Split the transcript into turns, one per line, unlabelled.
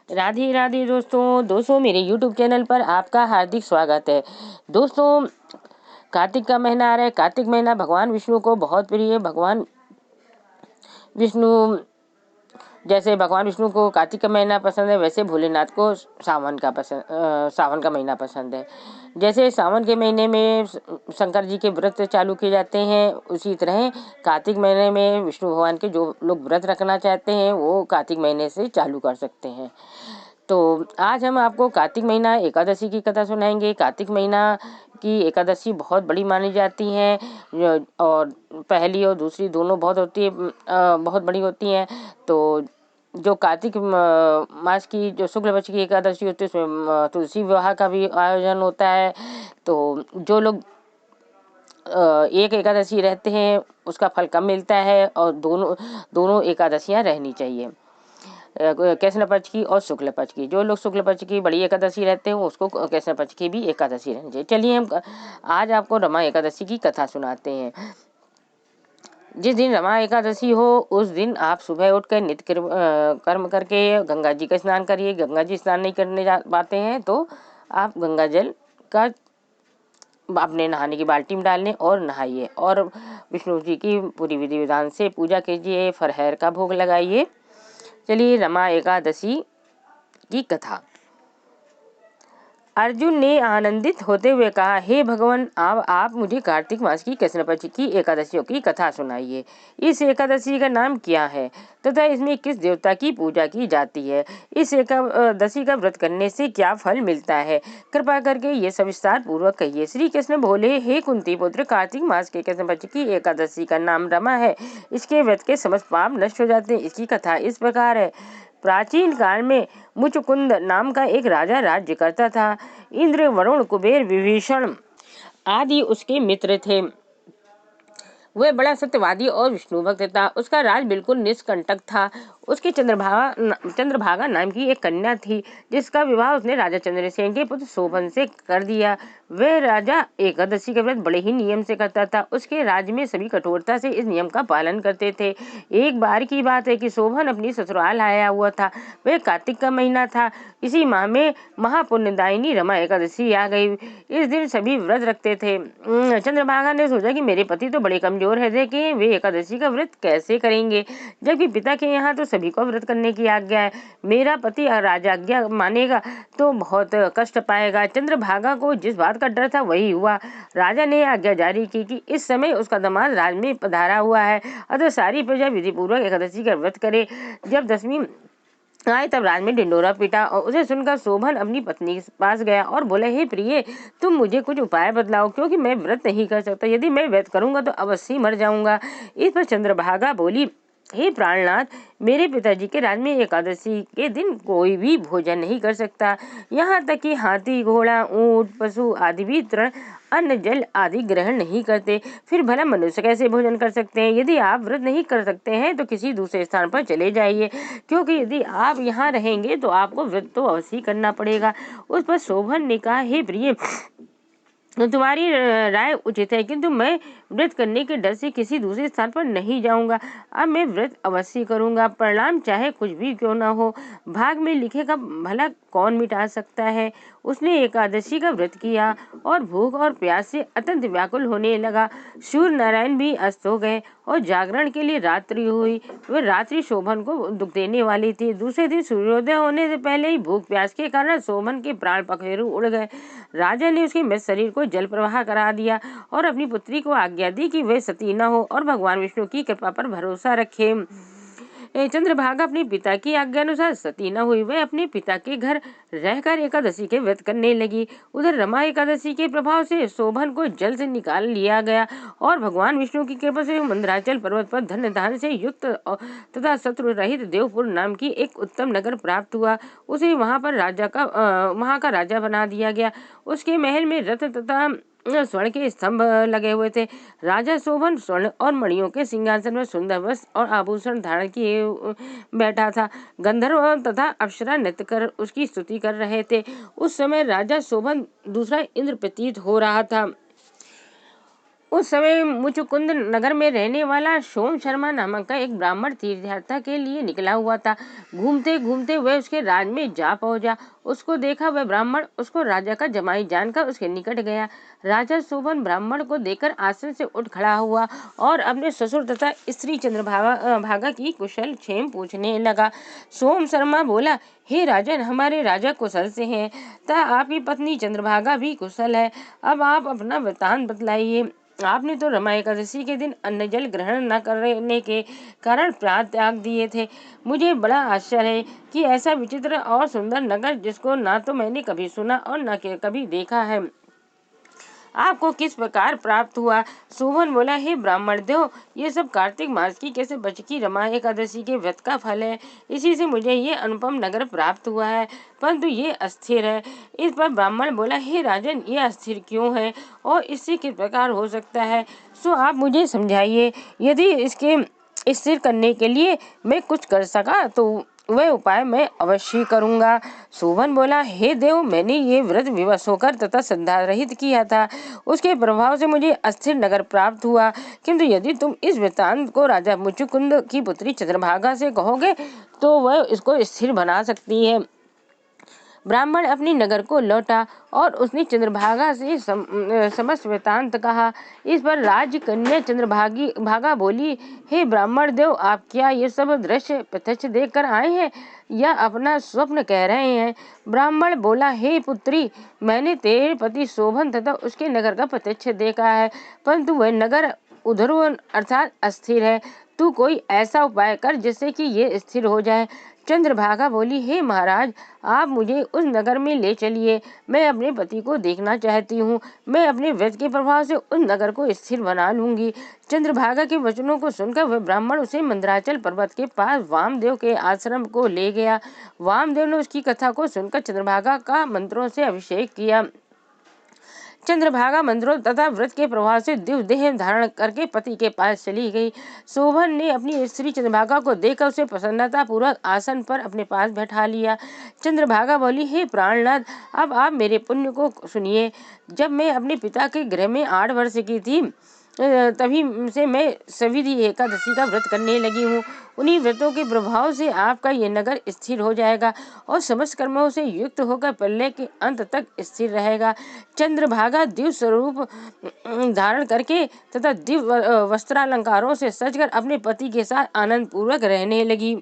राधे राधे दोस्तों मेरे YouTube channel पर आपका हार्दिक स्वागत है। दोस्तों, कार्तिक का महीना आ रहा है। कार्तिक महीना भगवान विष्णु को बहुत प्रिय है। भगवान विष्णु जैसे भगवान विष्णु को कार्तिक का महीना पसंद है, वैसे भोलेनाथ को सावन का महीना पसंद है। जैसे सावन के महीने में शंकर जी के व्रत चालू किए जाते हैं, उसी तरह कार्तिक महीने में विष्णु भगवान के जो लोग व्रत रखना चाहते हैं वो कार्तिक महीने से चालू कर सकते हैं। तो आज हम आपको कार्तिक महीना एकादशी की कथा सुनाएंगे। कार्तिक महीना की एकादशी बहुत बड़ी मानी जाती हैं और पहली और दूसरी दोनों बहुत बड़ी होती हैं। तो जो कार्तिक मास की जो शुक्ल पक्ष की एकादशी होती है उसमें तुलसी विवाह का भी आयोजन होता है। तो जो लोग एक एकादशी रहते हैं उसका फल कम मिलता है और दोनों एकादशियां रहनी चाहिए, कृष्ण पक्ष की और शुक्ल पक्ष की। जो लोग शुक्ल पक्ष की बड़ी एकादशी रहते हैं उसको कृष्ण पक्ष की भी एकादशी रहनी चाहिए। चलिए हम आज आपको रमा एकादशी की कथा सुनाते हैं। जिस दिन रमा एकादशी हो उस दिन आप सुबह उठकर नित्य कर्म करके गंगा जी का स्नान करिए। गंगा जी स्नान नहीं करने जा पाते हैं तो आप गंगा जल का अपने नहाने की बाल्टी में डाल लें और नहाइए और विष्णु जी की पूरी विधि विधान से पूजा कीजिए, फरहर का भोग लगाइए। चलिए रमा एकादशी की कथा। अर्जुन ने आनंदित होते हुए कहा, हे भगवान, आप मुझे कार्तिक मास की कृष्ण पक्ष की एकादशियों की कथा सुनाइए। इस एकादशी का नाम क्या है तथा इसमें किस देवता की पूजा की जाती है? इस एकादशी का व्रत करने से क्या फल मिलता है? कृपा करके ये सविस्तार पूर्वक कहिए। श्री कृष्ण बोले, हे कुंती पुत्र, कार्तिक मास के कृष्ण पक्ष की एकादशी का नाम रमा है। इसके व्रत के समस्त पाप नष्ट हो जाते हैं। इसकी कथा इस प्रकार है। प्राचीन काल में मुचकुंद नाम का एक राजा राज्य करता था। इंद्र, वरुण, कुबेर, विभीषण आदि उसके मित्र थे। वह बड़ा सत्यवादी और विष्णु भक्त था। उसका राज बिल्कुल निष्कंटक था। उसकी चंद्रभागा नाम की एक कन्या थी जिसका विवाह उसने राजा चंद्रसेन के पुत्र शोभन से कर दिया। वह राजा एकादशी का व्रत बड़े ही नियम से करता था। उसके राज्य में सभी कठोरता से इस नियम का पालन करते थे। एक बार की बात है कि शोभन अपनी ससुराल आया हुआ था। वह कार्तिक का महीना था। इसी माह में महापुण्यदायिनी रमा एकादशी आ गई। इस दिन सभी व्रत रखते थे। चंद्रभागा ने सोचा कि मेरे पति तो बड़े कमजोर है कि वे एकादशी का व्रत कैसे करेंगे, जबकि पिता के यहाँ तो सभी को व्रत करने की आज्ञा है। मेरा पति राजाज्ञा मानेगा तो बहुत कष्ट पाएगा। चंद्रभागा को जिस बात का डर था वही हुआ। राजा ने आज्ञा जारी की कि इस समय उसका दामाद राज में पधारा हुआ है, अतः सारी प्रजा विधि पूर्वक एकादशी का व्रत करे। जब दसवीं आए तब राज में ढिंडोरा पीटा और उसे सुनकर शोभन अपनी पत्नी के पास गया और बोले, हे प्रिय, तुम मुझे कुछ उपाय बतलाओ, क्योंकि मैं व्रत नहीं कर सकता। यदि मैं व्रत करूंगा तो अवश्य मर जाऊंगा। इस पर चंद्रभागा बोली, हे प्राणनाथ, मेरे पिताजी के राज में एकादशी के दिन कोई भी भोजन नहीं कर सकता। यहाँ तक कि हाथी, घोड़ा, ऊंट, पशु आदि भी तृण, अन्न, जल आदि ग्रहण नहीं करते। फिर भला मनुष्य कैसे भोजन कर सकते हैं? यदि आप व्रत नहीं कर सकते हैं तो किसी दूसरे स्थान पर चले जाइए, क्योंकि यदि आप यहाँ रहेंगे तो आपको व्रत तो अवश्य करना पड़ेगा। उस पर शोभन ने कहा, हे प्रिय, तुम्हारी राय उचित है, किंतु मैं व्रत करने के डर से किसी दूसरे स्थान पर नहीं जाऊंगा। अब मैं व्रत अवश्य करूंगा, परिणाम चाहे कुछ भी क्यों न हो। भाग में लिखे का भला कौन मिटा सकता है? उसने एकादशी का व्रत किया और भूख और प्यास से अत्यंत व्याकुल होने लगा। सूर्य नारायण भी अस्त हो गए और जागरण के लिए रात्रि हुई। वह रात्रि शोभन को दुख देने वाली थी। दूसरे दिन सूर्योदय होने से पहले ही भूख प्यास के कारण शोभन के प्राण पखेरु उड़ गए। राजा ने उसके मृत शरीर को जल प्रवाह करा दिया और अपनी पुत्री को आज्ञा दी कि वह सती न हो और भगवान विष्णु की कृपा पर भरोसा रखे। चंद्रभागा अपने पिता की आज्ञा अनुसार सती न हुई। वह अपने पिता के घर रहकर एकादशी के व्रत करने लगी। उधर रमा एकादशी के प्रभाव से शोभन को जल से निकाल लिया गया और भगवान विष्णु की कृपा से मंदराचल पर्वत पर धन धान से युक्त तथा शत्रु रहित देवपुर नाम की एक उत्तम नगर प्राप्त हुआ। उसे वहां का राजा बना दिया गया। उसके महल में रत्न तथा स्वर्ण के स्तंभ लगे हुए थे। राजा शोभन स्वर्ण और मणियों के सिंहासन में सुंदर वस्त्र और आभूषण धारण किए बैठा था। गंधर्व तथा अप्सरा नृत्य कर उसकी स्तुति कर रहे थे। उस समय राजा शोभन दूसरा इंद्र प्रतीत हो रहा था। उस समय मुचुकुंद नगर में रहने वाला सोम शर्मा नामक का एक ब्राह्मण तीर्थयात्रा के लिए निकला हुआ था। घूमते घूमते वह उसके राज में जा पहुंचा। उसको देखा वह ब्राह्मण उसको राजा का जमाई जानकर उसके निकट गया। राजा शोभन ब्राह्मण को देखकर आसन से उठ खड़ा हुआ और अपने ससुर तथा स्त्री चंद्रभागा की कुशल क्षेम पूछने लगा। सोम शर्मा बोला, हे राजन, हमारे राजा कुशल से हैं तथा आपकी पत्नी चंद्रभागा भी कुशल है। अब आप अपना वृतांत बतलाइए। आपने तो रमा एकादशी के दिन अन्न जल ग्रहण न करने के कारण प्राण त्याग दिए थे। मुझे बड़ा आश्चर्य है कि ऐसा विचित्र और सुंदर नगर, जिसको ना तो मैंने कभी सुना और न कभी देखा है, आपको किस प्रकार प्राप्त हुआ। शोभन बोला, हे ब्राह्मण देव, ये सब कार्तिक मास की कैसे बच की रमा एकादशी के व्रत का फल है। इसी से मुझे ये अनुपम नगर प्राप्त हुआ है, परंतु ये अस्थिर है। इस पर ब्राह्मण बोला, हे राजन, ये अस्थिर क्यों है और इससे किस प्रकार हो सकता है, सो आप मुझे समझाइए। यदि इसके स्थिर करने के लिए मैं कुछ कर सका तो वह उपाय मैं अवश्य करूंगा। शोभन बोला, हे देव, मैंने ये व्रत विवश होकर तथा श्रद्धा रहित किया था। उसके प्रभाव से मुझे अस्थिर नगर प्राप्त हुआ, किंतु यदि तुम इस वृत्तांत को राजा मुचुकुंद की पुत्री चंद्रभागा से कहोगे तो वह इसको स्थिर बना सकती है। ब्राह्मण अपनी नगर को लौटा और उसने चंद्रभागा से समस्त वृतांत कहा। इस पर राजकन्या चंद्रभागा बोली, हे ब्राह्मण देव, आप क्या ये सब दृश्य प्रत्यक्ष देखकर आए हैं या अपना स्वप्न कह रहे हैं। ब्राह्मण बोला, हे पुत्री, मैंने तेरे पति शोभन तथा उसके नगर का प्रत्यक्ष देखा है, परंतु वह नगर उधर अर्थात अस्थिर है। तू कोई ऐसा उपाय कर जिससे कि ये स्थिर हो जाए। चंद्रभागा बोली, हे महाराज, आप मुझे उस नगर में ले चलिए। मैं अपने पति को देखना चाहती हूँ। मैं अपने व्रत के प्रभाव से उस नगर को स्थिर बना लूंगी। चंद्रभागा के वचनों को सुनकर वह ब्राह्मण उसे मंदराचल पर्वत के पास वामदेव के आश्रम को ले गया। वामदेव ने उसकी कथा को सुनकर चंद्रभागा का मंत्रों से अभिषेक किया। चंद्रभागा मंत्रों तथा व्रत के प्रभाव से दिव्य देह धारण करके पति के पास चली गई। शोभन ने अपनी स्त्री चंद्रभागा को देखकर उसे प्रसन्नता पूर्वक आसन पर अपने पास बैठा लिया। चंद्रभागा बोली, हे प्राणनाथ, अब आप मेरे पुण्य को सुनिए। जब मैं अपने पिता के गृह में 8 वर्ष की थी, तभी से मैं सविधि एकादशी का व्रत करने लगी हूँ। उन्हीं व्रतों के प्रभाव से आपका ये नगर स्थिर हो जाएगा और समस्त कर्मों से युक्त होकर प्रलय के अंत तक स्थिर रहेगा। चंद्रभागा दिव्य स्वरूप धारण करके तथा दिव्य वस्त्रालंकारों से सजकर अपने पति के साथ आनंद पूर्वक रहने लगी।